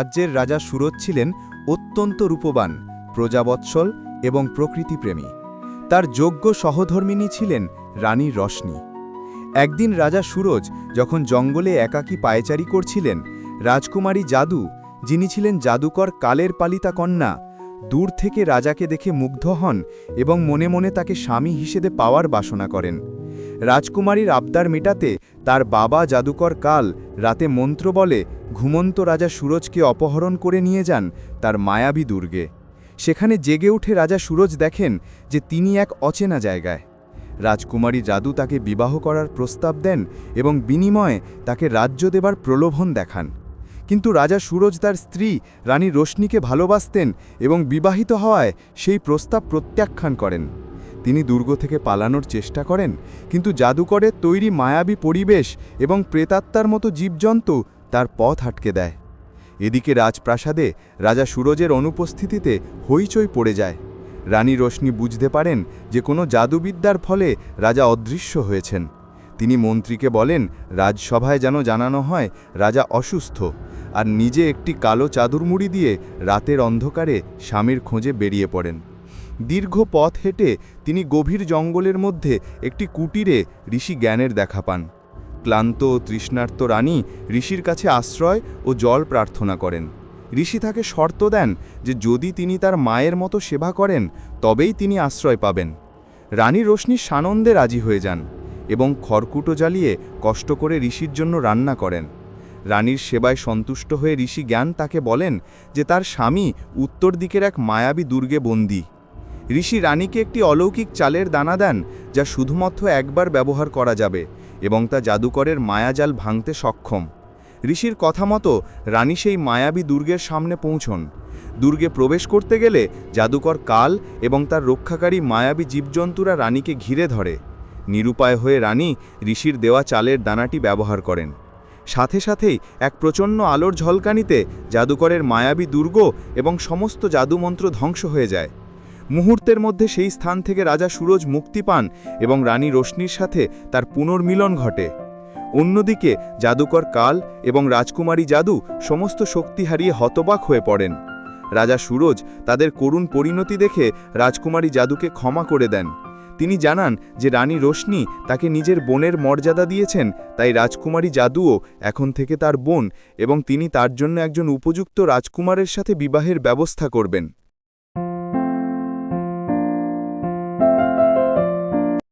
রাজ্যের রাজা সুরজ ছিলেন অত্যন্ত রূপবান, প্রজাবৎসল এবং প্রকৃতিপ্রেমী। তার যোগ্য সহধর্মিণী ছিলেন রানী রশনি। একদিন রাজা সুরজ যখন জঙ্গলে একাকী পায়চারি করছিলেন, রাজকুমারী জাদু, যিনি ছিলেন জাদুকর কালের পালিতা কন্যা, দূর থেকে রাজাকে দেখে মুগ্ধ হন এবং মনে মনে তাকে স্বামী হিসেবে পাওয়ার বাসনা করেন। রাজকুমারীর আবদার মেটাতে তার বাবা জাদুকর কাল রাতে মন্ত্র বলে ঘুমন্ত রাজা সুরজকে অপহরণ করে নিয়ে যান তার মায়াবী দুর্গে। সেখানে জেগে উঠে রাজা সুরজ দেখেন যে তিনি এক অচেনা জায়গায়। রাজকুমারী জাদু তাকে বিবাহ করার প্রস্তাব দেন এবং বিনিময়ে তাকে রাজ্য দেবার প্রলোভন দেখান। কিন্তু রাজা সুরজ তার স্ত্রী রানী রোশনিকে ভালোবাসতেন এবং বিবাহিত হওয়ায় সেই প্রস্তাব প্রত্যাখ্যান করেন। তিনি দুর্গ থেকে পালানোর চেষ্টা করেন, কিন্তু জাদুকরের তৈরি মায়াবী পরিবেশ এবং প্রেতাত্মার মতো জীবজন্তু তার পথ আটকে দেয়। এদিকে রাজপ্রাসাদে রাজা সুরজের অনুপস্থিতিতে হইচই পড়ে যায়। রানী রোশনি বুঝতে পারেন যে কোনো জাদুবিদ্যার ফলে রাজা অদৃশ্য হয়েছেন। তিনি মন্ত্রীকে বলেন রাজসভায় যেন জানানো হয় রাজা অসুস্থ, আর নিজে একটি কালো চাদর মুড়ি দিয়ে রাতের অন্ধকারে স্বামীর খোঁজে বেরিয়ে পড়েন। দীর্ঘ পথ হেঁটে তিনি গভীর জঙ্গলের মধ্যে একটি কুটিরে ঋষি জ্ঞানের দেখা পান। ক্লান্ত ও তৃষ্ণার্ত রানী ঋষির কাছে আশ্রয় ও জল প্রার্থনা করেন। ঋষি তাকে শর্ত দেন যে যদি তিনি তার মায়ের মতো সেবা করেন তবেই তিনি আশ্রয় পাবেন। রানী রোশনি সানন্দে রাজি হয়ে যান এবং খড়কুটো জ্বালিয়ে কষ্ট করে ঋষির জন্য রান্না করেন। রানীর সেবায় সন্তুষ্ট হয়ে ঋষি জ্ঞান তাকে বলেন যে তার স্বামী উত্তর দিকের এক মায়াবী দুর্গে বন্দী। ঋষি রানীকে একটি অলৌকিক চালের দানা দেন যা শুধুমাত্র একবার ব্যবহার করা যাবে এবং তা জাদুকরের মায়াজাল ভাঙতে সক্ষম। ঋষির কথা মতো রানী সেই মায়াবী দুর্গের সামনে পৌঁছন। দুর্গে প্রবেশ করতে গেলে জাদুকর কাল এবং তার রক্ষাকারী মায়াবী জীবজন্তুরা রানীকে ঘিরে ধরে। নিরুপায় হয়ে রানী ঋষির দেওয়া চালের দানাটি ব্যবহার করেন। সাথে সাথেই এক প্রচণ্ড আলোর ঝলকানিতে জাদুকরের মায়াবী দুর্গ এবং সমস্ত জাদুমন্ত্র ধ্বংস হয়ে যায়। মুহূর্তের মধ্যে সেই স্থান থেকে রাজা সুরজ মুক্তি পান এবং রানী রোশনির সাথে তার পুনর্মিলন ঘটে। অন্যদিকে জাদুকর কাল এবং রাজকুমারী জাদু সমস্ত শক্তি হারিয়ে হতবাক হয়ে পড়েন। রাজা সুরজ তাদের করুণ পরিণতি দেখে রাজকুমারী জাদুকে ক্ষমা করে দেন। তিনি জানান যে রানী রোশনি তাকে নিজের বোনের মর্যাদা দিয়েছেন, তাই রাজকুমারী জাদুও এখন থেকে তার বোন এবং তিনি তার জন্য একজন উপযুক্ত রাজকুমারের সাথে বিবাহের ব্যবস্থা করবেন।